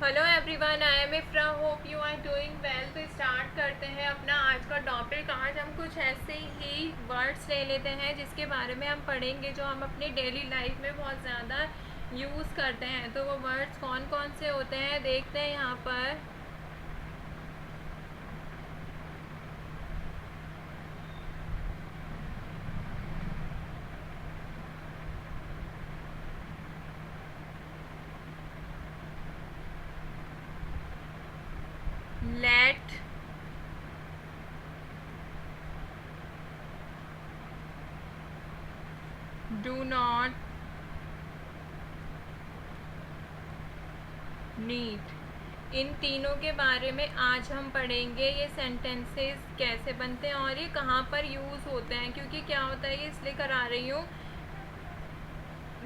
Hello everyone, I am Ifra, hope you are doing well. तो start करते हैं अपना आज का टॉपिक। आज हम कुछ ऐसे ही वर्ड्स ले लेते हैं जिसके बारे में हम पढ़ेंगे, जो हम अपनी डेली लाइफ में बहुत ज़्यादा यूज़ करते हैं। तो वो वर्ड्स कौन कौन से होते हैं देखते हैं यहाँ पर। लेट, डू नॉट, नीड, इन तीनों के बारे में आज हम पढ़ेंगे। ये सेंटेंसेस कैसे बनते हैं और ये कहाँ पर यूज़ होते हैं, क्योंकि क्या होता है, ये इसलिए करा रही हूँ,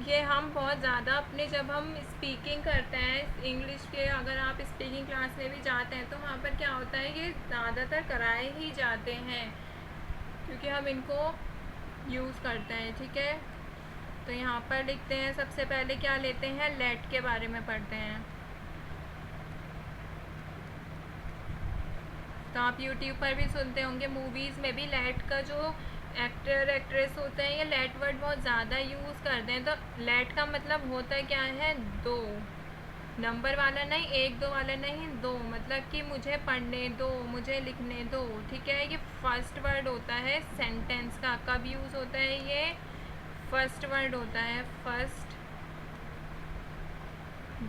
ये हम बहुत ज़्यादा अपने जब हम स्पीकिंग करते हैं इंग्लिश के, अगर आप स्पीकिंग क्लास में भी जाते हैं तो वहाँ पर क्या होता है, ये ज़्यादातर कराए ही जाते हैं क्योंकि हम इनको यूज़ करते हैं। ठीक है, तो यहाँ पर लिखते हैं। सबसे पहले क्या लेते हैं, लेट के बारे में पढ़ते हैं। तो आप यूट्यूब पर भी सुनते होंगे, मूवीज़ में भी लेट का जो एक्टर एक्ट्रेस होते हैं ये लेट वर्ड बहुत ज़्यादा यूज़ करते हैं। तो लेट का मतलब होता है क्या है, दो, नंबर वाला नहीं, एक दो वाला नहीं, दो, मतलब कि मुझे पढ़ने दो, मुझे लिखने दो। ठीक है, ये फर्स्ट वर्ड होता है सेंटेंस का। कब यूज़ होता है ये, फर्स्ट वर्ड होता है, first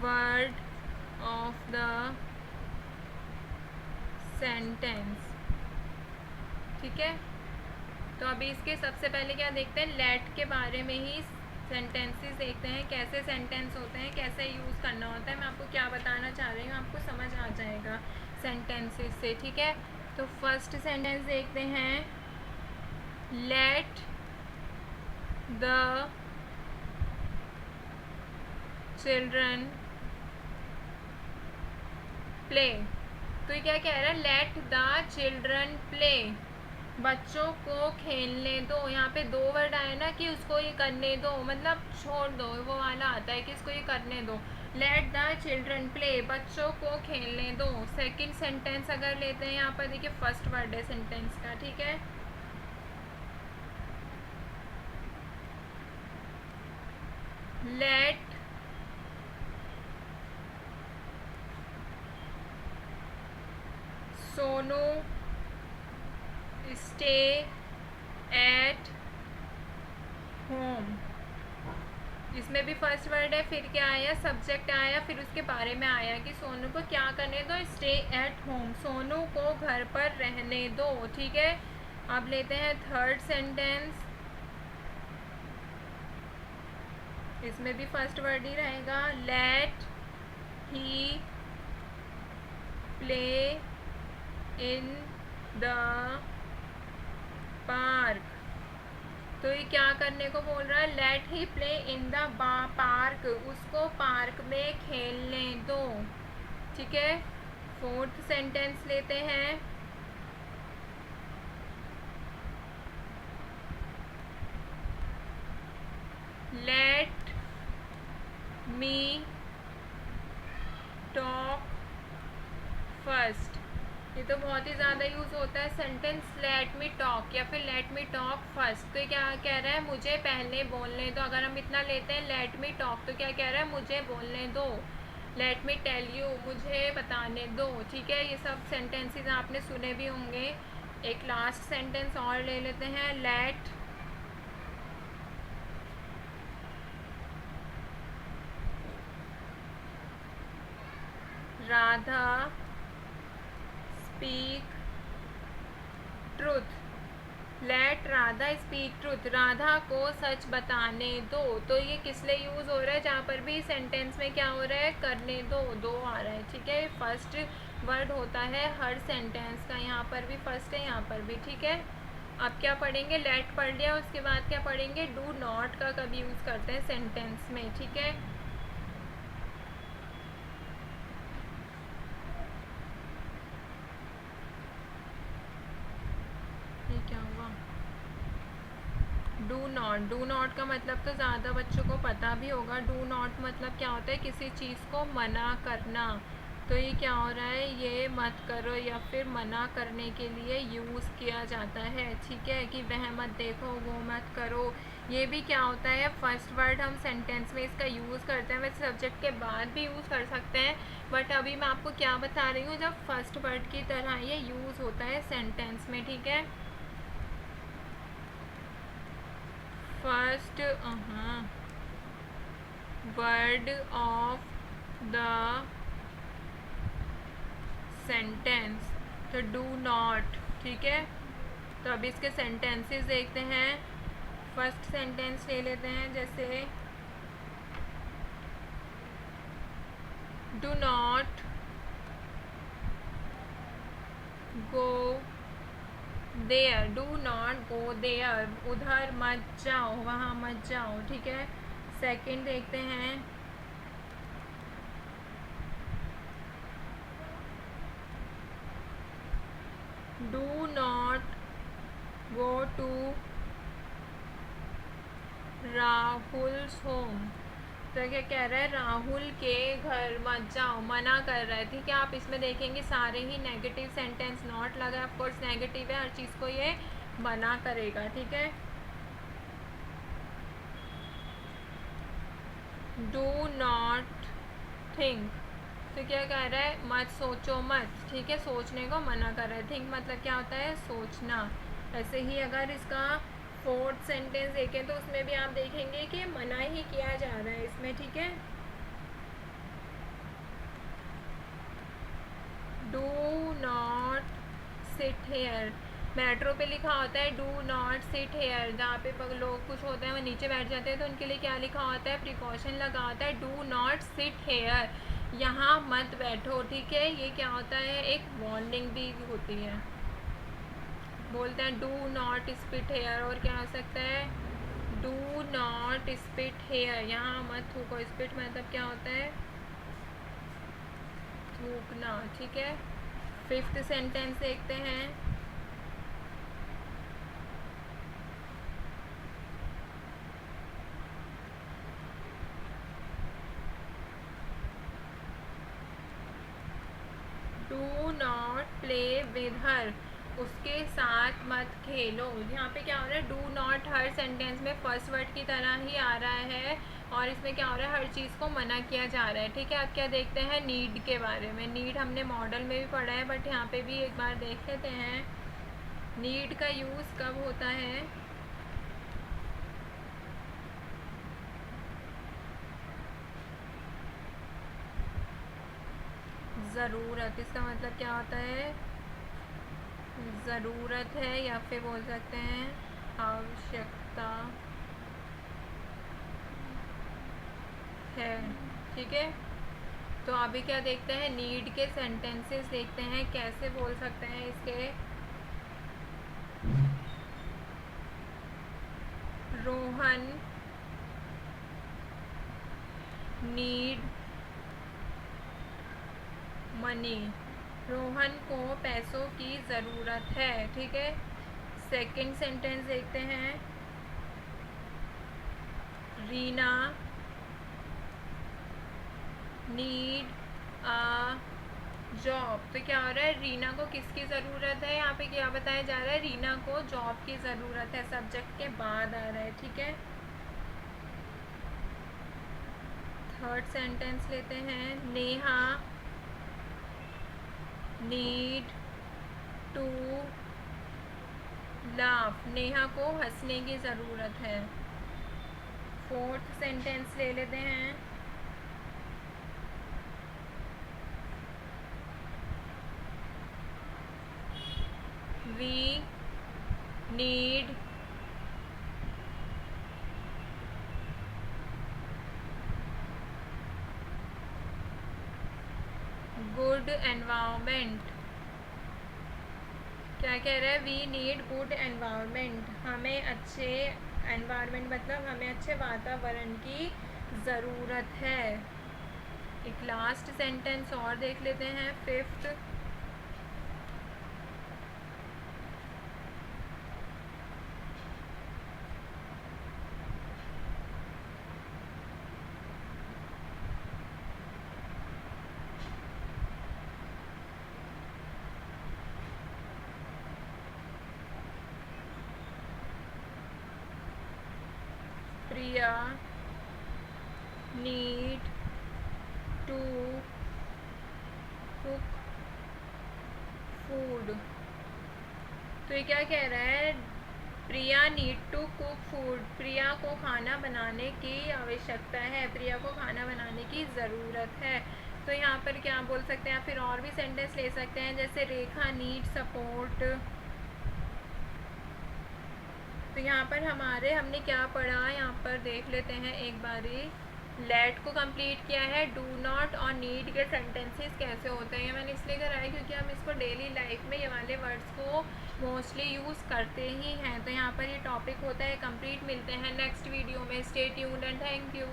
word of the sentence. ठीक है, तो अभी इसके सबसे पहले क्या देखते हैं, लेट के बारे में ही सेंटेंसेस देखते हैं, कैसे सेंटेंस होते हैं, कैसे यूज़ करना होता है। मैं आपको क्या बताना चाह रही हूँ आपको समझ आ जाएगा सेंटेंसेस से। ठीक है, तो फर्स्ट सेंटेंस देखते हैं, लेट द चिल्ड्रन प्ले। तो ये क्या कह रहा है, लेट द चिल्ड्रन प्ले, बच्चों को खेलने दो। यहाँ पे दो वर्ड आए ना कि उसको ये करने दो, मतलब छोड़ दो, वो वाला आता है कि इसको ये करने दो। लेट द चिल्ड्रन प्ले, बच्चों को खेलने दो। सेकंड सेंटेंस अगर लेते हैं, यहाँ पर देखिए फर्स्ट वर्ड है सेंटेंस का। ठीक है, let Sonu stay at home. इसमें भी फर्स्ट वर्ड है, फिर क्या आया, सब्जेक्ट आया, फिर उसके बारे में आया कि सोनू को क्या करने दो, स्टे एट होम, सोनू को घर पर रहने दो। ठीक है, अब लेते हैं थर्ड सेंटेंस। इसमें भी फर्स्ट वर्ड ही रहेगा, let he play in the park. तो ये क्या करने को बोल रहा है, let he play in the park, उसको पार्क में खेलने दो। ठीक है, फोर्थ सेंटेंस लेते हैं, लेट मी टॉक फर्स्ट। ये तो बहुत ही ज़्यादा यूज़ होता है सेंटेंस, लेट मी टॉक या फिर लेट मी टॉक फर्स्ट। तो क्या कह रहा है, मुझे पहले बोलने दो। अगर हम इतना लेते हैं लेट मी टॉक, तो क्या कह रहा है, मुझे बोलने दो। लेट मी टेल यू, मुझे बताने दो। ठीक है, ये सब सेंटेंसेस आपने सुने भी होंगे। एक लास्ट सेंटेंस और ले लेते हैं, let Radha speak truth. Let Radha speak truth, Radha को सच बताने दो। तो ये किस लिए यूज़ हो रहा है, जहाँ पर भी सेंटेंस में क्या हो रहा है, करने दो, दो आ रहा है। ठीक है, फर्स्ट वर्ड होता है हर सेंटेंस का, यहाँ पर भी फर्स्ट है, यहाँ पर भी। ठीक है, अब क्या पढ़ेंगे, लेट पढ़ लिया, उसके बाद क्या पढ़ेंगे, डू नॉट का कब यूज़ करते हैं सेंटेंस में। ठीक है, ये क्या हुआ, डू नॉट। डू नॉट का मतलब तो ज़्यादा बच्चों को पता भी होगा। डू नॉट मतलब क्या होता है, किसी चीज़ को मना करना। तो ये क्या हो रहा है, ये मत करो या फिर मना करने के लिए यूज़ किया जाता है, ठीक है, कि वह मत देखो, वो मत करो। ये भी क्या होता है, फर्स्ट वर्ड हम सेंटेंस में इसका यूज़ करते हैं, वैसे सब्जेक्ट के बाद भी यूज़ कर सकते हैं, बट अभी मैं आपको क्या बता रही हूँ, जब फर्स्ट वर्ड की तरह ये यूज़ होता है सेंटेंस में, ठीक है। First word of the sentence, तो डू नॉट, ठीक है। तो अभी इसके सेंटेंसेस देखते हैं। फर्स्ट सेंटेंस ले लेते हैं, जैसे do not go there, do not go there, उधर मत जाओ, वहाँ मत जाओ, ठीक है। सेकंड देखते हैं, do not go to Rahul's home, तो क्या कह रहा है, राहुल के घर मत जाओ, मना कर रहा है, ठीक है। आप इसमें देखेंगे सारे ही नेगेटिव सेंटेंस, नॉट लगा है, ऑफकोर्स नेगेटिव है, हर चीज़ को ये मना करेगा, ठीक है। डू नॉट थिंक, तो क्या कह रहा है, मत सोचो मत, ठीक है, सोचने को मना कर रहा है। थिंक मतलब क्या होता है, सोचना। ऐसे ही अगर इसका फोर्थ सेंटेंस देखें तो उसमें भी आप देखेंगे कि मना ही किया जा रहा है इसमें, ठीक है। Do not sit here, metro पे लिखा होता है डू नॉट सिट हेयर, जहाँ पे लोग कुछ होते हैं वो नीचे बैठ जाते हैं, तो उनके लिए क्या लिखा होता है, प्रिकॉशन लगा होता है, डू नॉट सिट हेयर, यहाँ मत बैठो, ठीक है। ये क्या होता है, एक वार्निंग भी होती है। बोलते हैं डू नॉट स्पिट हेयर, और क्या हो सकता है, डू नॉट स्पिट हेयर, यहाँ मत थूको, स्पिट मतलब क्या होता है, थूकना, ठीक है। फिफ्थ सेंटेंस देखते हैं, do not play with her, उसके साथ मत खेलो। यहाँ पे क्या हो रहा है, डू नॉट हर सेंटेंस में फर्स्ट वर्ड की तरह ही आ रहा है, और इसमें क्या हो रहा है, हर चीज़ को मना किया जा रहा है, ठीक है। अब क्या देखते हैं, नीड के बारे में। नीड हमने मॉडल में भी पढ़ा है, बट यहाँ पे भी एक बार देख लेते हैं, नीड का यूज़ कब होता है, ज़रूरत, इसका मतलब क्या होता है, ज़रूरत है, या फिर बोल सकते हैं आवश्यकता है, ठीक है। तो अभी क्या देखते हैं, नीड के सेंटेंसेस देखते हैं, कैसे बोल सकते हैं इसके। रोहन नीड मनी, रोहन को पैसों की ज़रूरत है, ठीक है। सेकंड सेंटेंस देखते हैं, रीना नीड अ जॉब, तो क्या हो रहा है, रीना को किसकी ज़रूरत है, यहाँ पे क्या बताया जा रहा है, रीना को जॉब की ज़रूरत है, सब्जेक्ट के बाद आ रहा है, ठीक है। थर्ड सेंटेंस लेते हैं, Neha need to laugh, Neha को हंसने की ज़रूरत है। फोर्थ सेंटेंस ले लेते हैं, वी नीड गुड एनवायरनमेंट, क्या कह रहा है, वी नीड गुड एनवायरनमेंट, हमें अच्छे एनवायरनमेंट मतलब हमें अच्छे वातावरण की ज़रूरत है। एक लास्ट सेंटेंस और देख लेते हैं, fifth, Priya need to cook food. तो ये क्या कह रहा है, Priya need to cook food, Priya को खाना बनाने की आवश्यकता है, प्रिया को खाना बनाने की ज़रूरत है। तो यहाँ पर क्या बोल सकते हैं, फिर और भी सेंटेंस ले सकते हैं, जैसे रेखा नीड सपोर्ट। तो यहाँ पर हमने क्या पढ़ा, यहाँ पर देख लेते हैं एक बारी। लेट को कंप्लीट किया है, डू नॉट और नीड के सेंटेंसेस कैसे होते हैं, ये मैंने इसलिए कराया क्योंकि हम इसको डेली लाइफ में ये वाले वर्ड्स को मोस्टली यूज़ करते ही हैं। तो यहाँ पर ये टॉपिक होता है कंप्लीट। मिलते हैं नेक्स्ट वीडियो में। Stay tuned and thank you.